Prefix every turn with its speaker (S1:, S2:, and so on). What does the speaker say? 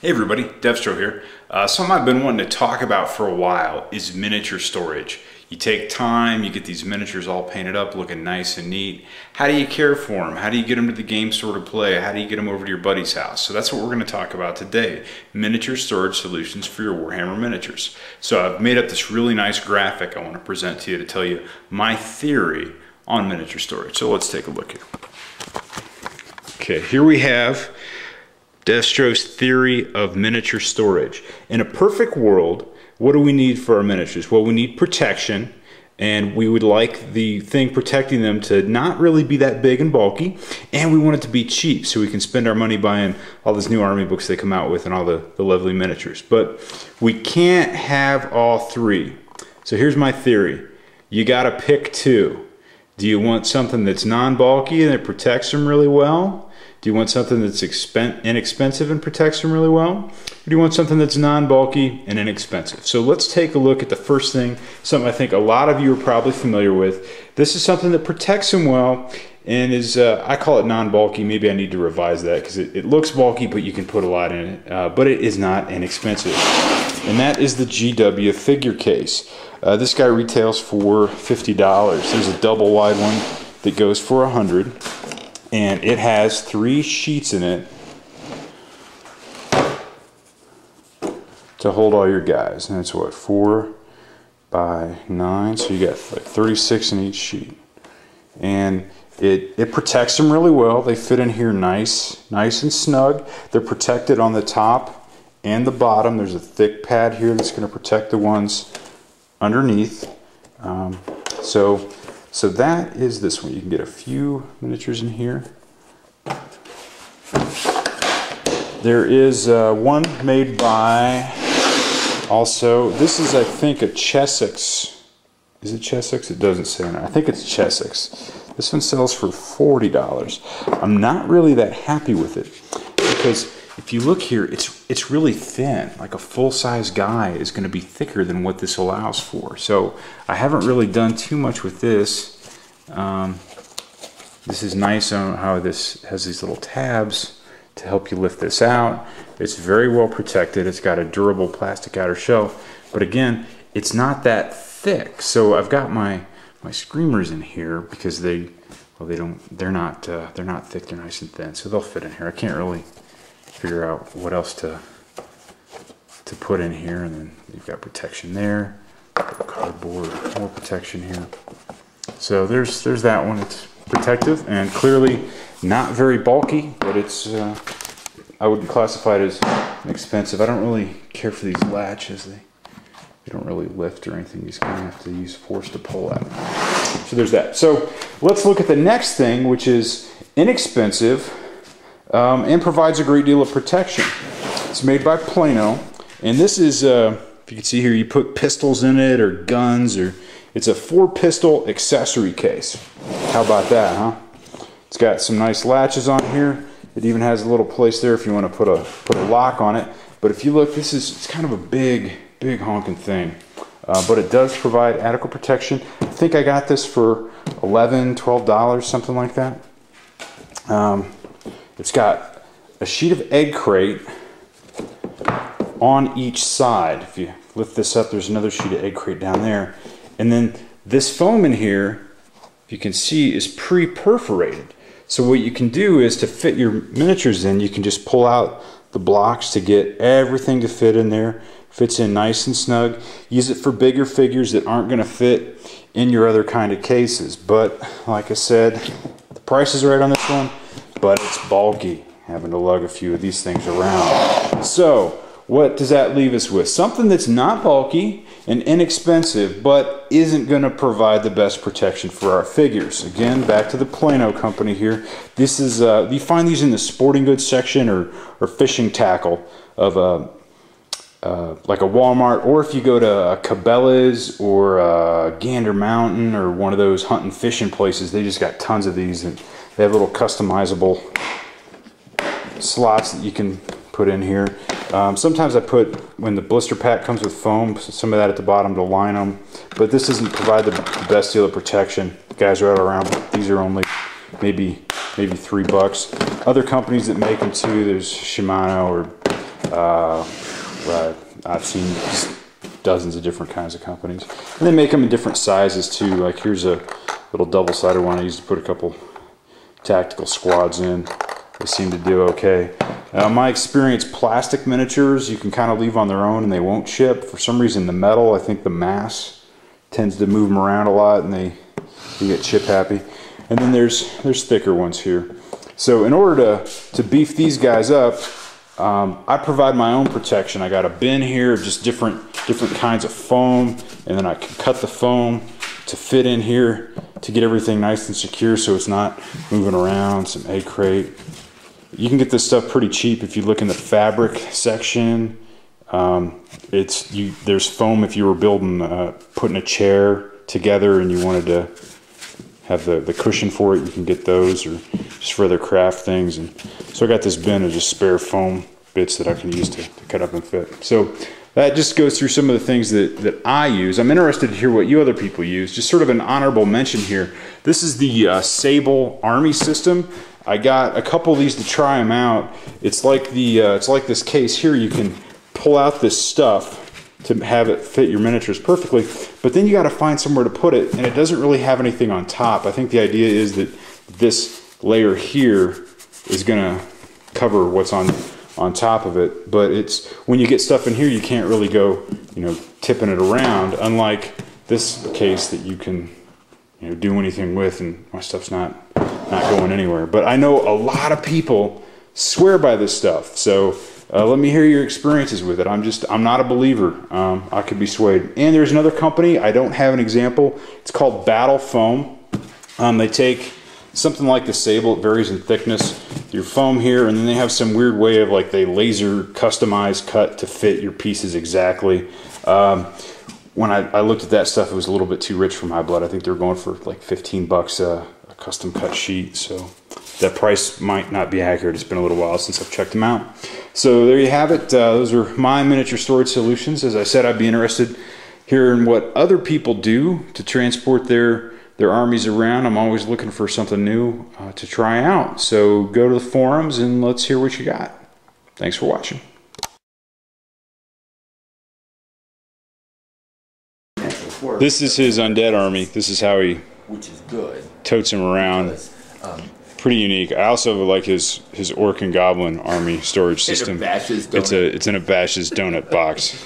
S1: Hey everybody, Devstro here. Something I've been wanting to talk about for a while is miniature storage. You take time, you get these miniatures all painted up, looking nice and neat. How do you care for them? How do you get them to the game store to play? How do you get them over to your buddy's house? So that's what we're going to talk about today. Miniature storage solutions for your Warhammer miniatures. So I've made up this really nice graphic I want to present to you to tell you my theory on miniature storage. So let's take a look here. Okay, here we have Devstro's theory of miniature storage. In a perfect world, what do we need for our miniatures? Well, we need protection, and we would like the thing protecting them to not really be that big and bulky, and we want it to be cheap so we can spend our money buying all these new army books they come out with and all the lovely miniatures. But we can't have all three. So here's my theory. You gotta pick two. Do you want something that's non-bulky and it protects them really well? Do you want something that's inexpensive and protects them really well? Or do you want something that's non-bulky and inexpensive? So let's take a look at the first thing, something I think a lot of you are probably familiar with. This is something that protects them well and is, I call it non-bulky. Maybe I need to revise that because it looks bulky, but you can put a lot in it. But it is not inexpensive. And that is the GW figure case. This guy retails for $50. There's a double wide one that goes for $100. And it has 3 sheets in it to hold all your guys. And it's what, 4 by 9? So you got like 36 in each sheet. And it protects them really well. They fit in here nice and snug. They're protected on the top and the bottom. There's a thick pad here that's going to protect the ones underneath. So that is this one. You can get a few miniatures in here. There is one made by, also, this is I think a Chessex. Is it Chessex? It doesn't say on it. I think it's Chessex. This one sells for $40. I'm not really that happy with it because if you look here, it's really thin. Like a full-size guy is going to be thicker than what this allows for. So I haven't really done too much with this. This is nice on how this has these little tabs to help you lift this out. It's very well protected. It's got a durable plastic outer shell, but again, it's not that thick. So I've got my screamers in here because they're not thick. They're nice and thin, so they'll fit in here. I can't really figure out what else to put in here. And then you've got protection there, cardboard, more protection here. So there's that one. It's protective and clearly not very bulky, but it's I wouldn't classify it as expensive. I don't really care for these latches. They don't really lift or anything. You just kind of have to use force to pull at them. So there's that. So let's look at the next thing, which is inexpensive and provides a great deal of protection. It's made by Plano, and this is, if you can see here, you put pistols in it or guns, or it's a 4-pistol accessory case. How about that, huh? It's got some nice latches on here. It even has a little place there if you want to put a lock on it. But if you look, it's kind of a big honking thing. But it does provide adequate protection. I think I got this for $11, $12, something like that. It's got a sheet of egg crate on each side. If you lift this up, there's another sheet of egg crate down there. And then this foam in here, if you can see, is pre-perforated. So what you can do is to fit your miniatures in, you can just pull out the blocks to get everything to fit in there. Fits in nice and snug. Use it for bigger figures that aren't going to fit in your other kind of cases. But like I said, the price is right on this one, but it's bulky, having to lug a few of these things around. So what does that leave us with? Something that's not bulky and inexpensive, but isn't going to provide the best protection for our figures. Again, back to the Plano company here. This is you find these in the sporting goods section or fishing tackle of like a Walmart, or if you go to Cabela's or Gander Mountain or one of those hunting fishing places, they just got tons of these, and they have little customizable slots that you can put in here. Sometimes I put, when the blister pack comes with foam, some of that at the bottom to line them, but this doesn't provide the best deal of protection. The guys are out around, these are only maybe $3. Other companies that make them too, there's Shimano or I've seen just dozens of different kinds of companies. And they make them in different sizes too. Like here's a little double-sided one I used to put a couple tactical squads in. They seem to do okay. My experience, plastic miniatures you can kind of leave on their own and they won't chip. For some reason the metal, I think the mass tends to move them around a lot and they get chip happy. And then there's thicker ones here. So in order to beef these guys up, I provide my own protection. I got a bin here of just different kinds of foam, and then I can cut the foam to fit in here to get everything nice and secure so it's not moving around. Some egg crate. You can get this stuff pretty cheap if you look in the fabric section. There's foam if you were putting a chair together and you wanted to have the cushion for it. You can get those, or just for other craft things. And so I got this bin of just spare foam bits that I can use to cut up and fit. So that just goes through some of the things that I use. I'm interested to hear what you other people use. Just sort of an honorable mention here. This is the Sable Army system. I got a couple of these to try them out. It's like this case here. You can pull out this stuff to have it fit your miniatures perfectly, but then you got to find somewhere to put it, and it doesn't really have anything on top. I think the idea is that this layer here is going to cover what's on top of it, but it's when you get stuff in here you can't really go tipping it around, unlike this case that you can do anything with, and my stuff's not going anywhere. But I know a lot of people swear by this stuff, so let me hear your experiences with it. I'm not a believer. I could be swayed. And there's another company, I don't have an example. It's called Battle Foam. They take something like the Sable, it varies in thickness, your foam here, and then they have some weird way of they laser customized cut to fit your pieces exactly. When I looked at that stuff, it was a little bit too rich for my blood. I think they were going for like 15 bucks a custom cut sheet. So that price might not be accurate. It's been a little while since I've checked them out. So there you have it. Those are my miniature storage solutions. As I said, I'd be interested hearing what other people do to transport their armies around. I'm always looking for something new to try out. So go to the forums and let's hear what you got. Thanks for watching. This is his undead army. This is how he totes him around. Pretty unique. I also like his orc and goblin army storage system. It's an Abash's donut box.